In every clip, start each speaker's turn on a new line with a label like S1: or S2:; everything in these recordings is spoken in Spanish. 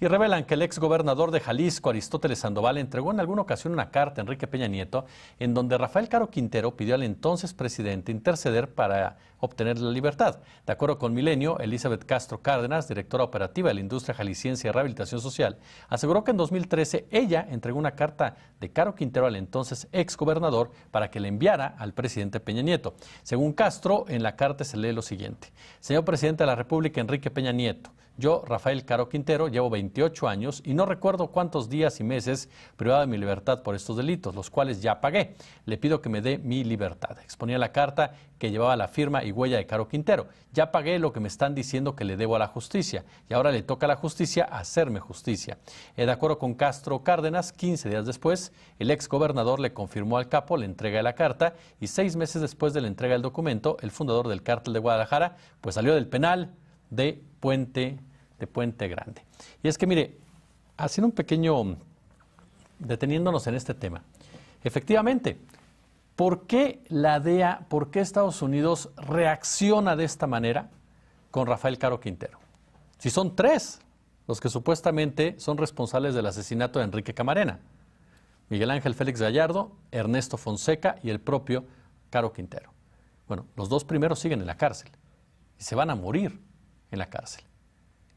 S1: Y revelan que el exgobernador de Jalisco, Aristóteles Sandoval, entregó en alguna ocasión una carta a Enrique Peña Nieto en donde Rafael Caro Quintero pidió al entonces presidente interceder para obtener la libertad. De acuerdo con Milenio, Elizabeth Castro Cárdenas, directora operativa de la industria jalisciense de rehabilitación social, aseguró que en 2013 ella entregó una carta de Caro Quintero al entonces exgobernador para que le enviara al presidente Peña Nieto. Según Castro, en la carta se lee lo siguiente: Señor presidente de la República, Enrique Peña Nieto, yo, Rafael Caro Quintero, llevo 28 años y no recuerdo cuántos días y meses privado de mi libertad por estos delitos, los cuales ya pagué. Le pido que me dé mi libertad. Exponía la carta que llevaba la firma y huella de Caro Quintero. Ya pagué lo que me están diciendo que le debo a la justicia y ahora le toca a la justicia hacerme justicia. De acuerdo con Castro Cárdenas, 15 días después, el exgobernador le confirmó al capo la entrega de la carta y 6 meses después de la entrega del documento, el fundador del Cártel de Guadalajara pues salió del penal de Puente Grande. Y es que, mire, haciendo un pequeño, deteniéndonos en este tema, efectivamente, ¿por qué la DEA, por qué Estados Unidos reacciona de esta manera con Rafael Caro Quintero? Si son 3 los que supuestamente son responsables del asesinato de Enrique Camarena: Miguel Ángel Félix Gallardo, Ernesto Fonseca y el propio Caro Quintero. Bueno, los 2 primeros siguen en la cárcel y se van a morir en la cárcel.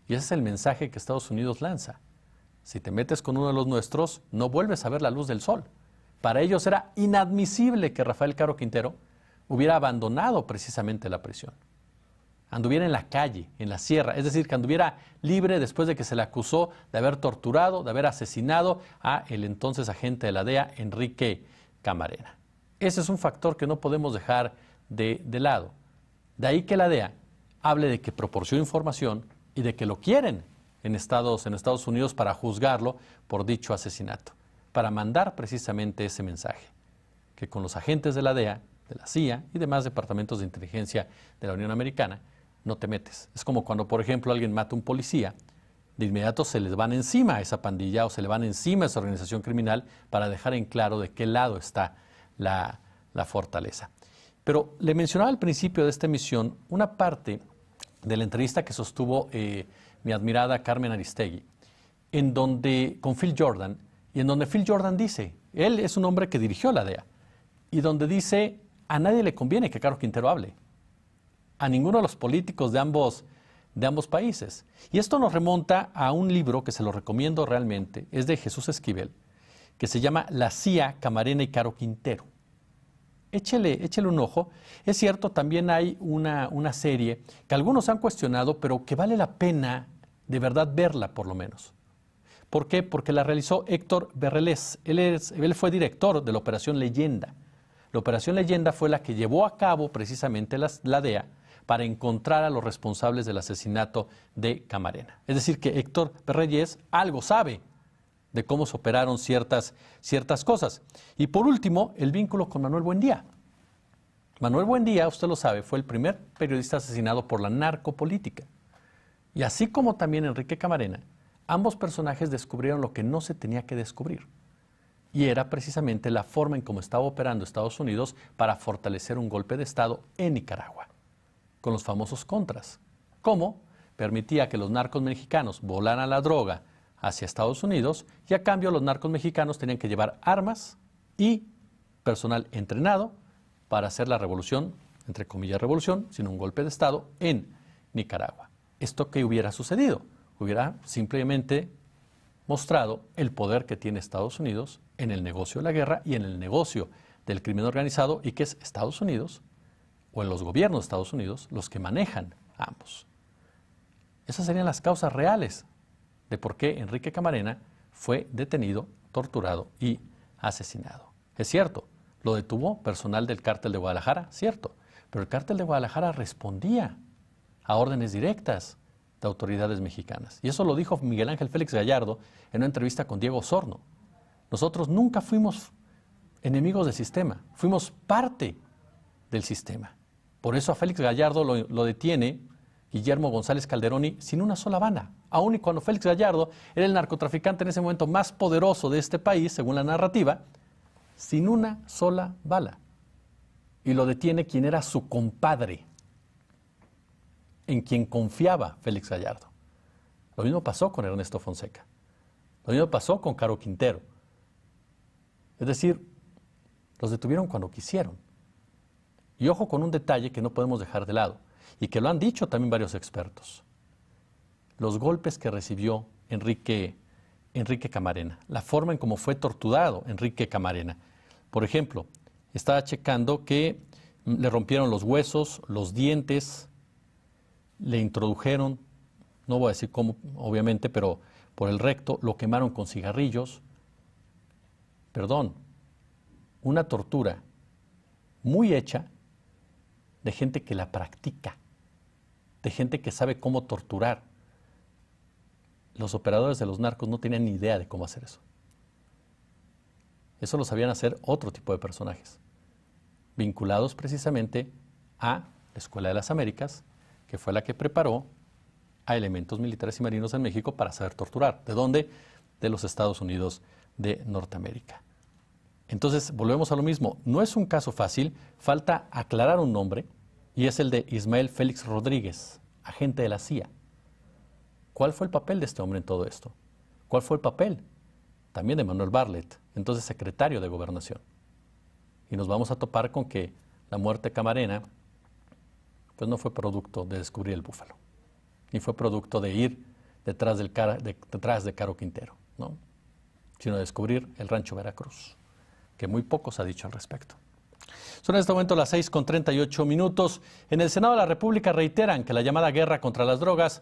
S1: Y ese es el mensaje que Estados Unidos lanza. Si te metes con uno de los nuestros, no vuelves a ver la luz del sol. Para ellos era inadmisible que Rafael Caro Quintero hubiera abandonado precisamente la prisión. Anduviera en la calle, en la sierra, es decir, que anduviera libre después de que se le acusó de haber torturado, de haber asesinado a el entonces agente de la DEA, Enrique Camarena. Ese es un factor que no podemos dejar de lado. De ahí que la DEA hable de que proporcionó información y de que lo quieren en Estados Unidos para juzgarlo por dicho asesinato, para mandar precisamente ese mensaje, que con los agentes de la DEA, de la CIA y demás departamentos de inteligencia de la Unión Americana no te metes. Es como cuando, por ejemplo, alguien mata a un policía, de inmediato se les van encima a esa pandilla o se le van encima a esa organización criminal para dejar en claro de qué lado está la fortaleza. Pero le mencionaba al principio de esta emisión una parte de la entrevista que sostuvo mi admirada Carmen Aristegui, con Phil Jordan, y en donde Phil Jordan dice, él es un hombre que dirigió la DEA, y donde dice, a nadie le conviene que Caro Quintero hable, a ninguno de los políticos de ambos países. Y esto nos remonta a un libro que se lo recomiendo realmente, es de Jesús Esquivel, que se llama La CIA, Camarena y Caro Quintero. Échele un ojo. Es cierto, también hay una serie que algunos han cuestionado, pero que vale la pena de verdad verla por lo menos. ¿Por qué? Porque la realizó Héctor Berrelés. Él fue director de la Operación Leyenda. La Operación Leyenda fue la que llevó a cabo precisamente la DEA para encontrar a los responsables del asesinato de Camarena. Es decir, que Héctor Berrelés algo sabe de cómo se operaron ciertas cosas. Y por último, el vínculo con Manuel Buendía. Manuel Buendía, usted lo sabe, fue el primer periodista asesinado por la narcopolítica. Y así como también Enrique Camarena, ambos personajes descubrieron lo que no se tenía que descubrir. Y era precisamente la forma en cómo estaba operando Estados Unidos para fortalecer un golpe de Estado en Nicaragua, con los famosos contras. ¿Cómo? Permitía que los narcos mexicanos volaran la droga hacia Estados Unidos y a cambio los narcos mexicanos tenían que llevar armas y personal entrenado para hacer la revolución, entre comillas revolución, sino un golpe de Estado en Nicaragua. ¿Esto qué hubiera sucedido? Hubiera simplemente mostrado el poder que tiene Estados Unidos en el negocio de la guerra y en el negocio del crimen organizado, y que es Estados Unidos o en los gobiernos de Estados Unidos los que manejan a ambos. Esas serían las causas reales de por qué Enrique Camarena fue detenido, torturado y asesinado. Es cierto, lo detuvo personal del Cártel de Guadalajara, cierto, pero el Cártel de Guadalajara respondía a órdenes directas de autoridades mexicanas. Y eso lo dijo Miguel Ángel Félix Gallardo en una entrevista con Diego Osorno. Nosotros nunca fuimos enemigos del sistema, fuimos parte del sistema. Por eso a Félix Gallardo lo detiene Guillermo González Calderoni sin una sola bala, aun y cuando Félix Gallardo era el narcotraficante en ese momento más poderoso de este país, según la narrativa, sin una sola bala. Y lo detiene quien era su compadre, en quien confiaba Félix Gallardo. Lo mismo pasó con Ernesto Fonseca. Lo mismo pasó con Caro Quintero. Es decir, los detuvieron cuando quisieron. Y ojo con un detalle que no podemos dejar de lado, y que lo han dicho también varios expertos. Los golpes que recibió Enrique Camarena, la forma en cómo fue torturado Enrique Camarena. Por ejemplo, estaba checando que le rompieron los huesos, los dientes, le introdujeron, no voy a decir cómo, obviamente, pero por el recto, lo quemaron con cigarrillos. Perdón, una tortura muy hecha de gente que la practica, de gente que sabe cómo torturar. Los operadores de los narcos no tenían ni idea de cómo hacer eso. Eso lo sabían hacer otro tipo de personajes, vinculados precisamente a la Escuela de las Américas, que fue la que preparó a elementos militares y marinos en México para saber torturar. ¿De dónde? De los Estados Unidos de Norteamérica. Entonces, volvemos a lo mismo. No es un caso fácil, falta aclarar un nombre, y es el de Ismael Félix Rodríguez, agente de la CIA. ¿Cuál fue el papel de este hombre en todo esto? ¿Cuál fue el papel? También de Manuel Bartlett, entonces secretario de Gobernación. Y nos vamos a topar con que la muerte de Camarena, pues no fue producto de descubrir el búfalo, ni fue producto de ir detrás de Caro Quintero, ¿no? Sino de descubrir el Rancho Veracruz, que muy poco se ha dicho al respecto. Son en este momento las 6:38 minutos. En el Senado de la República reiteran que la llamada guerra contra las drogas